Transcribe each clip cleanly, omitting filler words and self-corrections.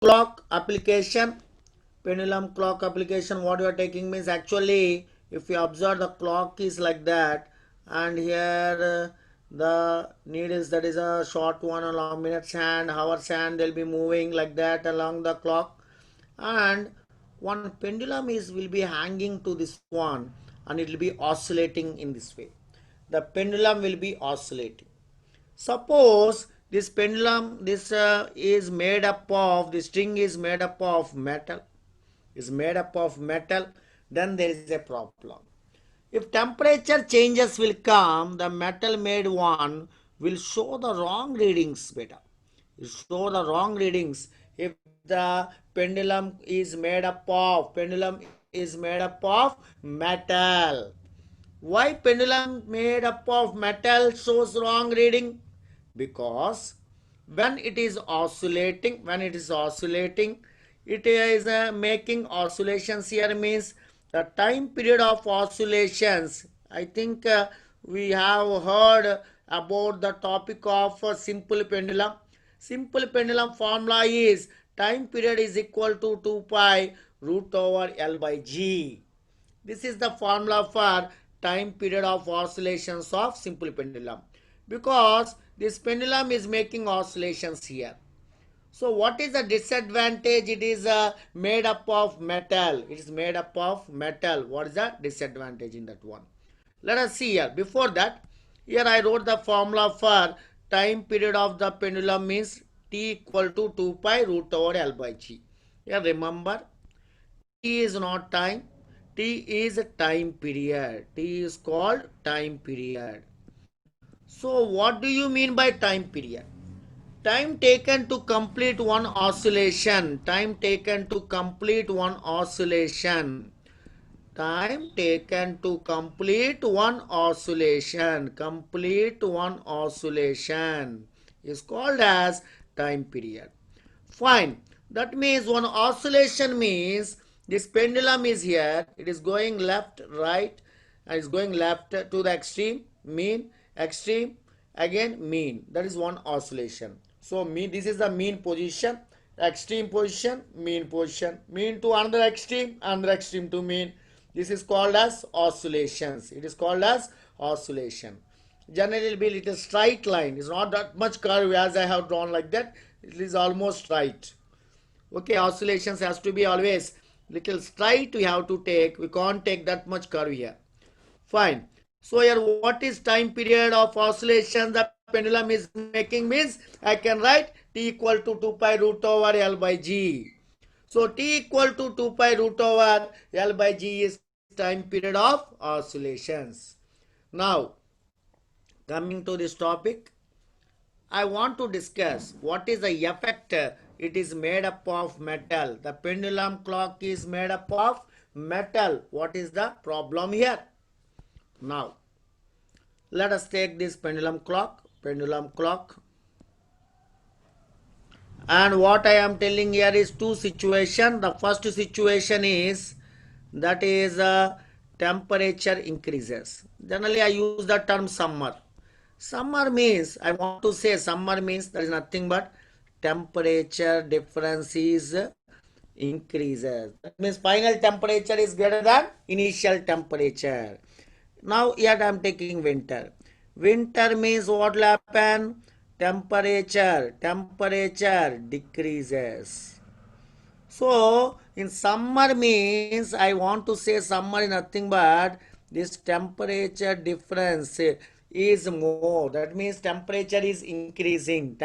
clock application. Pendulum clock application, what you are taking means, actually if you observe, the clock is like that, and here the needles, that is a short one along minutes hand, hours hand, they'll be moving like that along the clock, and one pendulum is will be hanging to this one, and it will be oscillating in this way. The pendulum will be oscillating. Suppose this pendulum, this is made up of, the string is made up of metal, then there is a problem. If temperature changes will come, the metal made one will show the wrong readings better. It show the wrong readings if the pendulum is made up of metal. Why pendulum made up of metal shows wrong reading? Because when it is oscillating, it is making oscillations here, means the time period of oscillations. I think we have heard about the topic of simple pendulum. Simple pendulum formula is time period is equal to 2 pi root over L by G. This is the formula for time period of oscillations of simple pendulum, because this pendulum is making oscillations here. So what is the disadvantage? It is made up of metal. It is made up of metal. What is the disadvantage in that one? Let us see here. Before that, here I wrote the formula for time period of the pendulum means T equal to 2 pi root over L by G. Here remember, T is not time. T is time period. T is called time period. So what do you mean by time period? Time taken to complete one oscillation. Time taken to complete one oscillation. Time taken to complete one oscillation. Complete one oscillation is called as time period. Fine. That means one oscillation means this pendulum is here. It is going left, right, and it's going left to the extreme, again mean. That is one oscillation. So mean, this is the mean position, extreme position, mean to another extreme to mean. This is called as oscillations. It is called as oscillation. Generally it will be a little straight line. It's not that much curve as I have drawn like that. It is almost straight. Okay, oscillations has to be always little straight we have to take. We can't take that much curve here. Fine. So here what is time period of oscillation the pendulum is making means, I can write T equal to 2 pi root over L by G. So T equal to 2 pi root over L by G is time period of oscillations. Now coming to this topic, I want to discuss what is the effect. It is made up of metal. The pendulum clock is made up of metal. What is the problem here? Now, let us take this pendulum clock. And what I am telling here is two situations. The first situation is, that is temperature increases. Generally, I use the term summer. Summer means, I want to say summer means there is nothing but temperature difference is increases. That means final temperature is greater than initial temperature. Now here I am taking winter. Winter means what will happen? Temperature decreases. So in summer means, I want to say summer is nothing but this temperature difference is more. That means temperature is increasing.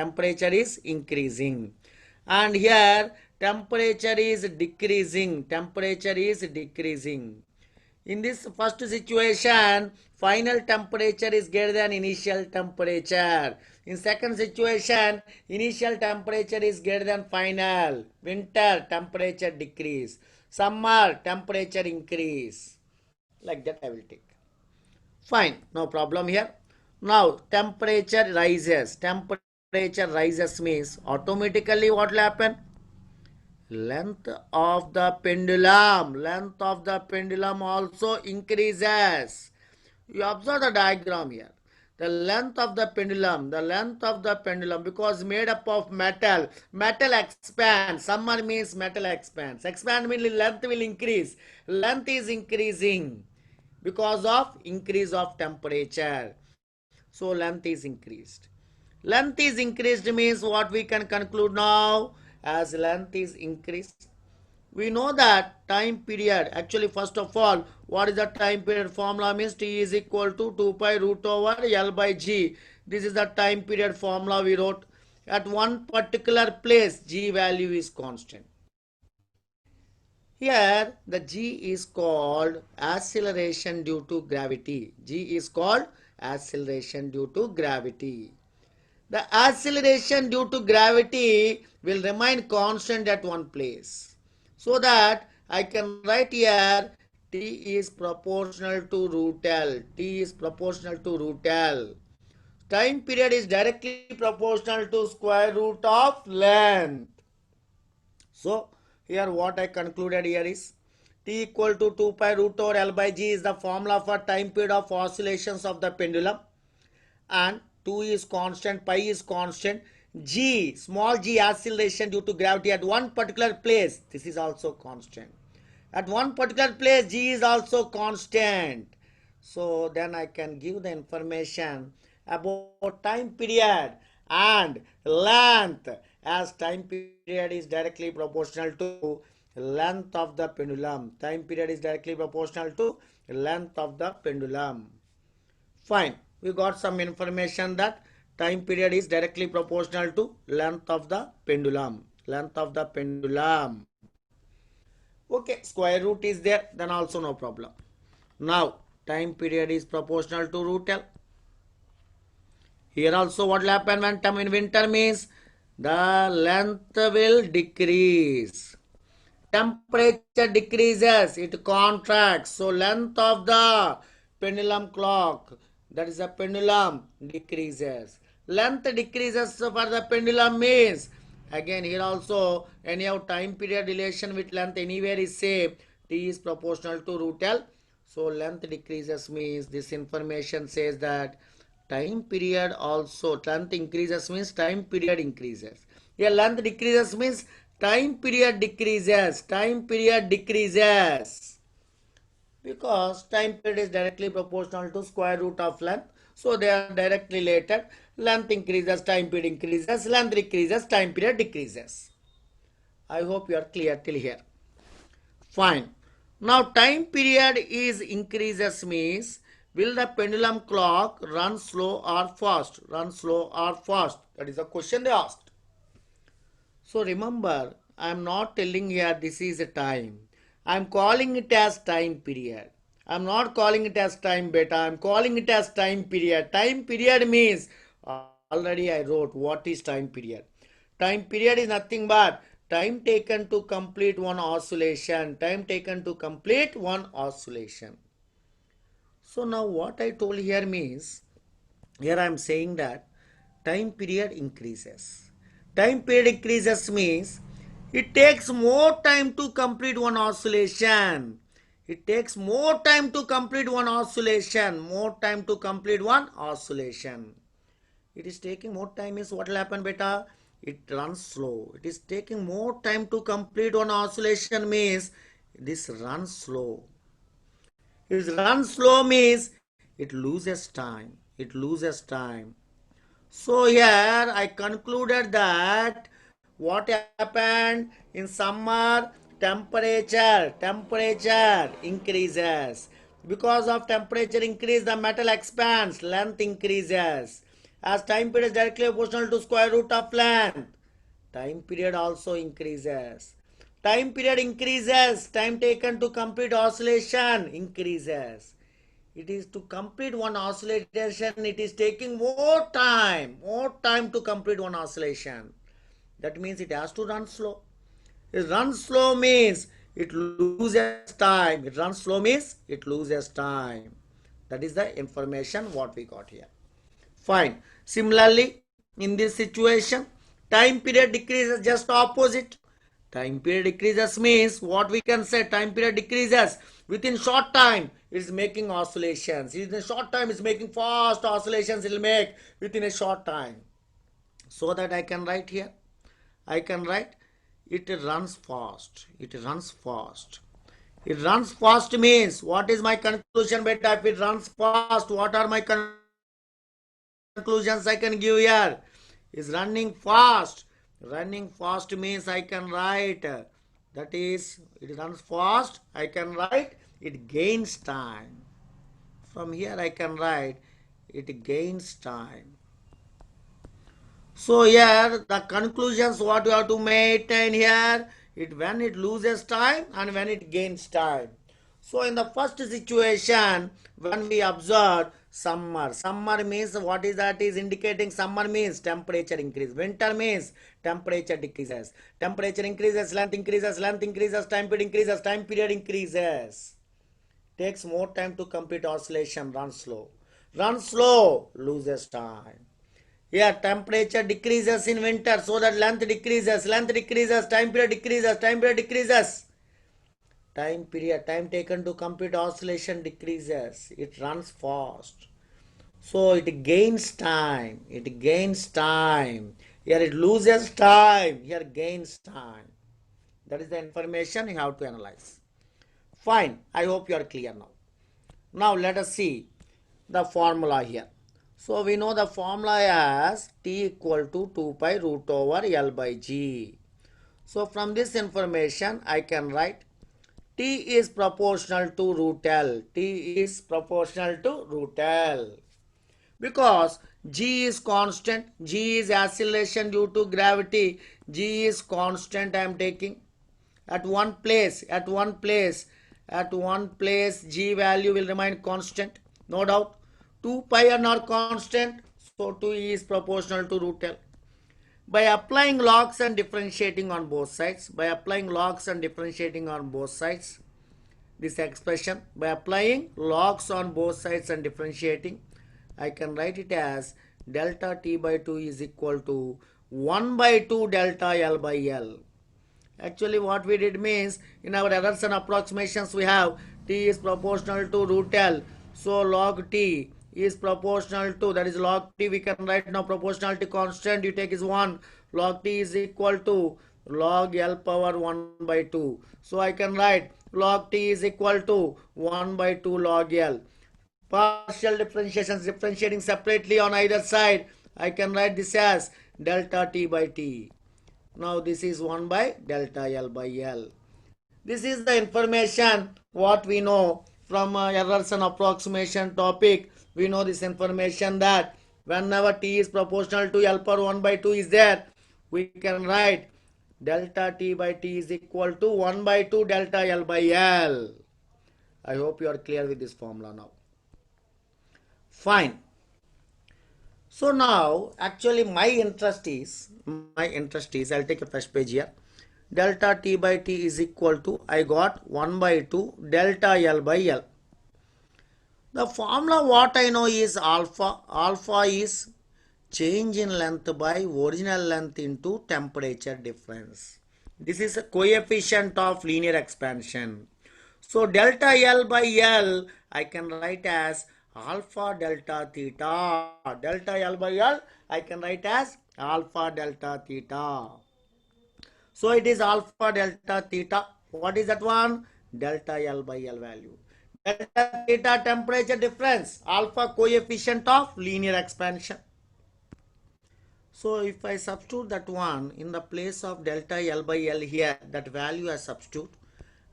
And here temperature is decreasing. In this first situation, final temperature is greater than initial temperature. In second situation, initial temperature is greater than final. Winter temperature decrease. Summer temperature increase. Like that I will take. Fine, no problem here. Now temperature rises. Temperature rises means automatically what will happen? Length of the pendulum also increases. You observe the diagram here. The length of the pendulum, because made up of metal expands. Summer means metal expands. Expand means length will increase. Length is increasing because of increase of temperature. So length is increased. Length is increased means what we can conclude now, as length is increased. We know that time period, actually first of all, what is the time period formula means? T is equal to 2 pi root over L by G. This is the time period formula we wrote. At one particular place, G value is constant. Here the G is called acceleration due to gravity. G is called acceleration due to gravity. The acceleration due to gravity will remain constant at one place. So that I can write here T is proportional to root L. T is proportional to root L. Time period is directly proportional to square root of length. So here what I concluded here is T equal to 2 pi root over L by G is the formula for time period of oscillations of the pendulum, and 2 is constant, pi is constant. G, small g, acceleration due to gravity at one particular place, this is also constant. At one particular place, G is also constant. So then I can give the information about time period and length, as time period is directly proportional to length of the pendulum. Time period is directly proportional to length of the pendulum. Fine. We got some information that time period is directly proportional to length of the pendulum. Length of the pendulum. Okay, square root is there, then also no problem. Now, time period is proportional to root L. Here also what will happen when time in winter means the length will decrease. Temperature decreases, it contracts. So length of the pendulum clock, that is the pendulum, decreases. Length decreases for the pendulum means, again here also anyhow time period relation with length anywhere is same. T is proportional to root L. So length decreases means this information says that time period also, length increases means time period increases. Here length decreases means time period decreases. Time period decreases because time period is directly proportional to square root of length. So they are directly related. Length increases, time period increases. Length decreases, time period decreases. I hope you are clear till here. Fine. Now time period is increases means will the pendulum clock run slow or fast? Run slow or fast? That is the question they asked. So remember, I am not telling here this is a time. I am calling it as time period. I am not calling it as time beta. I am calling it as time period. Time period means already I wrote what is time period. Time period is nothing but time taken to complete one oscillation. Time taken to complete one oscillation. So now what I told here means, here I am saying that time period increases. Time period increases means it takes more time to complete one oscillation. It takes more time to complete one oscillation. More time to complete one oscillation. It is taking more time means what will happen beta? It runs slow. It is taking more time to complete one oscillation means this runs slow. It runs slow means it loses time. It loses time. So here I concluded that what happened in summer, temperature increases. Because of temperature increase, the metal expands, length increases. As time period is directly proportional to square root of length, time period also increases. Time period increases, time taken to complete oscillation increases. It is to complete one oscillation, it is taking more time to complete one oscillation. That means it has to run slow. It runs slow means it loses time. It runs slow means it loses time. That is the information what we got here. Fine. Similarly, in this situation, time period decreases, just opposite. Time period decreases means what we can say, time period decreases within short time. it's making oscillations. In a short time, it's making fast oscillations. It will make within a short time. So that I can write here. I can write it runs fast. It runs fast. It runs fast means what is my conclusion beta? If it runs fast, what are my conclusions I can give here? Is running fast. Running fast means I can write that is it runs fast. I can write it gains time. From here I can write it gains time. So here the conclusions what you have to maintain here, it when it loses time and when it gains time. So in the first situation when we observe summer means what is that is indicating summer means temperature increase, winter means temperature decreases, temperature increases, length increases, time period increases, takes more time to complete oscillation, run slow, loses time. Here temperature decreases in winter, so that length decreases, time period decreases, time taken to complete oscillation decreases, it runs fast. So it gains time, Here it loses time, here gains time. That is the information you have to analyze. Fine, I hope you are clear now. Now let us see the formula here. So we know the formula as T equal to 2 pi root over L by G. So from this information I can write T is proportional to root L. T is proportional to root L. Because G is constant, G is acceleration due to gravity, G is constant I am taking. At one place, G value will remain constant, no doubt. 2 pi are not constant, so 2 is proportional to root L. By applying logs and differentiating on both sides, this expression, by applying logs on both sides and differentiating, I can write it as delta T by 2 is equal to 1 by 2 delta L by L. Actually what we did means in our errors and approximations we have T is proportional to root L. So log T is proportional to, that is log T we can write now, proportionality constant you take is 1. Log T is equal to log L power 1 by 2. So I can write log T is equal to 1 by 2 log L. Partial differentiations, differentiating separately on either side, I can write this as delta T by T. Now this is 1 by delta L by L. This is the information what we know from errors and approximation topic. We know this information that whenever T is proportional to L power 1 by 2 is there, we can write delta T by T is equal to 1 by 2 delta L by L. I hope you are clear with this formula now. Fine. So now actually my interest is I'll take a fresh page here. Delta T by T is equal to, I got 1 by 2 delta L by L. The formula what I know is alpha. Alpha is change in length by original length into temperature difference. This is a coefficient of linear expansion. So delta L by L I can write as alpha delta theta. Delta L by L I can write as alpha delta theta. So it is alpha delta theta. What is that one? Delta L by L value. Delta theta temperature difference. Alpha coefficient of linear expansion. So if I substitute that one in the place of delta L by L here, that value I substitute,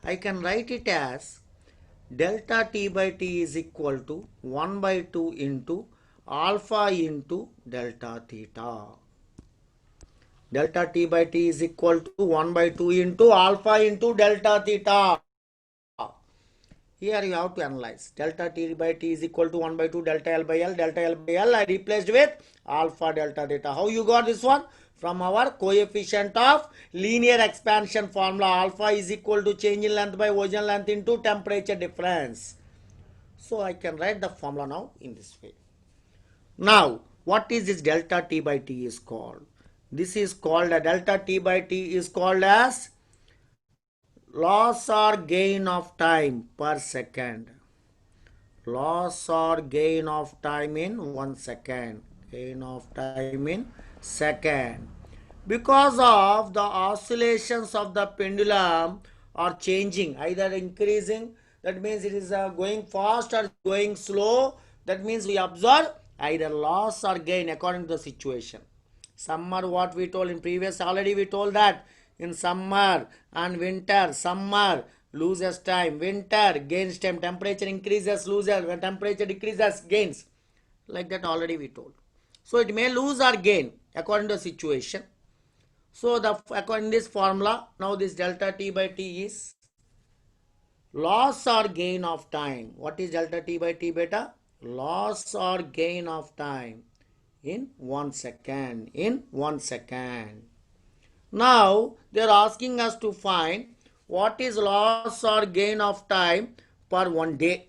I can write it as delta T by T is equal to 1 by 2 into alpha into delta theta. Delta T by T is equal to 1 by 2 into alpha into delta theta. Here you have to analyze. Delta T by T is equal to 1 by 2 delta L by L. Delta L by L I replaced with alpha delta theta. How you got this one? From our coefficient of linear expansion formula. Alpha is equal to change in length by original length into temperature difference. So I can write the formula now in this way. Now what is this delta T by T is called? This is called a delta T by T is called as loss or gain of time per second. loss or gain of time in 1 second. Gain of time in second. Because of the oscillations of the pendulum are changing, either increasing, that means it is going fast or going slow, that means we observe either loss or gain according to the situation. Summer, what we told in previous, already we told that in summer and winter, summer loses time, winter gains time, temperature increases, loses, when temperature decreases, gains. Like that already we told. So it may lose or gain according to the situation. So the according to this formula, now this delta t by t is loss or gain of time. What is delta t by t beta? Loss or gain of time in 1 second. In 1 second. Now they are asking us to find what is loss or gain of time per 1 day.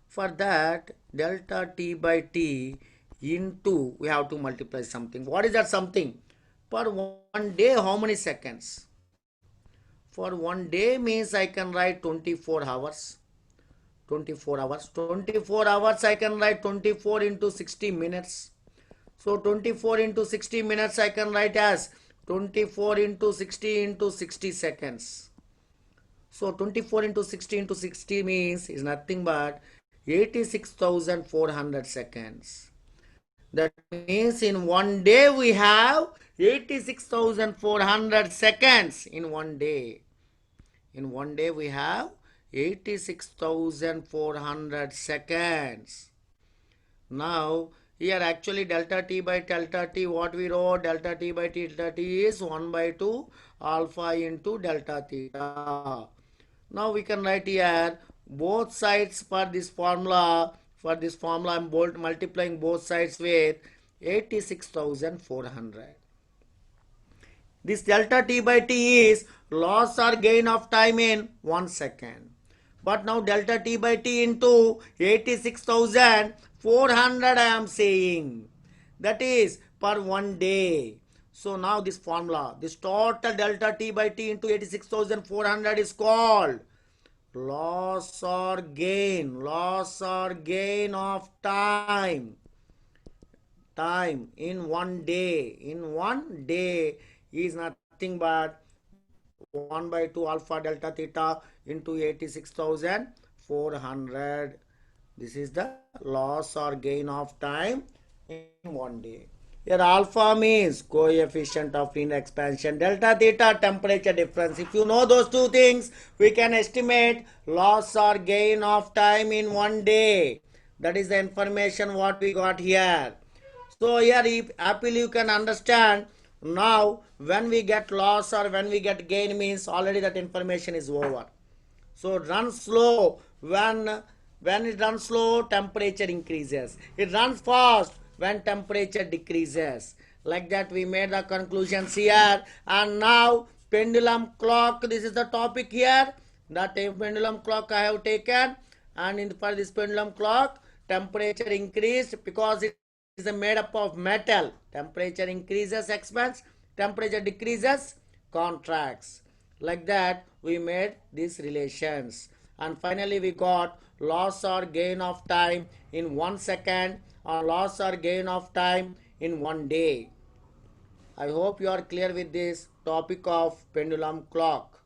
For that, delta t by t into, we have to multiply something. What is that something? Per 1 day, how many seconds? For 1 day means I can write 24 hours. 24 hours. 24 hours I can write 24 into 60 minutes. So 24 into 60 minutes I can write as 24 into 60 into 60 seconds. So 24 into 60 into 60 means is nothing but 86,400 seconds. That means in 1 day we have 86,400 seconds in 1 day. In 1 day we have 86,400 seconds. Now here actually delta t by delta t, what we wrote, delta t by delta t is 1 by 2 alpha into delta theta. Now we can write here both sides for this formula. For this formula I am multiplying both sides with 86,400. This delta t by t is loss or gain of time in 1 second. But now delta t by t into 86,400 I am saying. That is per 1 day. So now this formula, this total delta t by t into 86,400 is called loss or gain of time in 1 day. In 1 day is nothing but 1 by 2 alpha delta theta into 86,400. This is the loss or gain of time in 1 day. Here alpha means coefficient of linear expansion, delta theta temperature difference. If you know those two things, we can estimate loss or gain of time in 1 day. That is the information what we got here. So here if happily you can understand now when we get loss or when we get gain means already that information is over. So run slow, when it runs slow temperature increases. It runs fast when temperature decreases. Like that we made the conclusions here. And now pendulum clock, this is the topic here. That pendulum clock I have taken, and for this pendulum clock temperature increased because it is made up of metal. Temperature increases, expands, temperature decreases, contracts. Like that we made these relations. And finally we got loss or gain of time in 1 second or loss or gain of time in 1 day. I hope you are clear with this topic of pendulum clock.